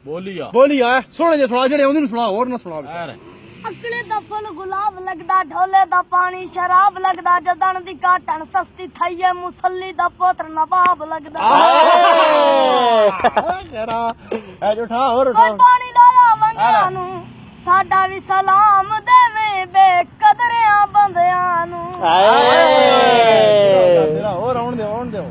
बोलिया सोने जे सुना जेड़े ओंदी नु सुना और ना सुना अकले दा फुल गुलाब लगदा ढोले दा पानी शराब लगदा जदन दी काटन सस्ती थईए मुसल्ली दा पुत्र नवाब लगदा यारा ए जो उठा और उठा कोई पानी लाला बंदियां नु साडा भी सलाम देवे बेकदरियां बंदियां नु तेरा और आउण दे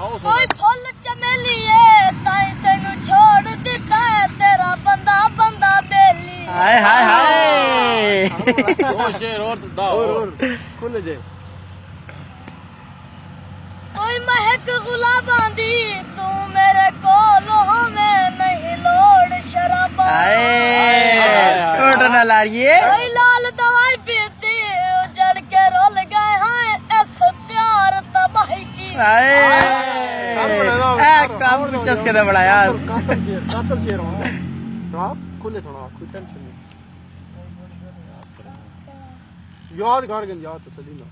कोई फुल चमेलिए ताई तेनू छोड़ दिता है तेरा बंदा बंदा बेली हाय हाय हाय और शेर और दा और खुल जे कोई महक गुलाबां दी तू मेरे कोल होवे नहीं लोड़ शराबां कोट ना लारिए कोई लाल दवाई पीती उजड़ के रोल गए हैं इस प्यार तबाही की काम चस्के दे बड़ा यार कातल शेर होना खुले थोड़ा कोई टेंशन नहीं याद कर गन याद तसली ना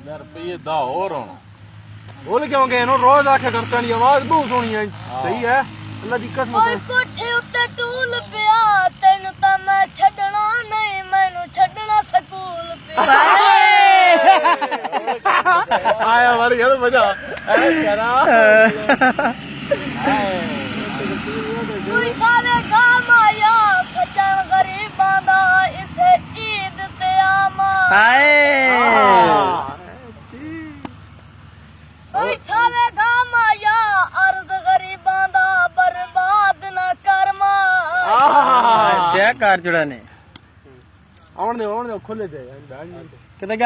यार रुपये दा और होना बोल क्यों गए नो रोज आके करता नहीं आवाज बहुत सोनी है सही है अल्लाह दी कसम कोई कोठे उत्ते टूल पिया तेन तां मैं छड्डना नहीं मैनू छड्डना सकूल पिया आया मारी यार मजा ऐ करा कोई सारे काम आया सज्जन गरीबां दा इसे ईद ते आमा कोई सारे काम आया अर्ज गरीबां दा बर्बाद ना करमा कार चुड़ाने आउण दे खुले दे किते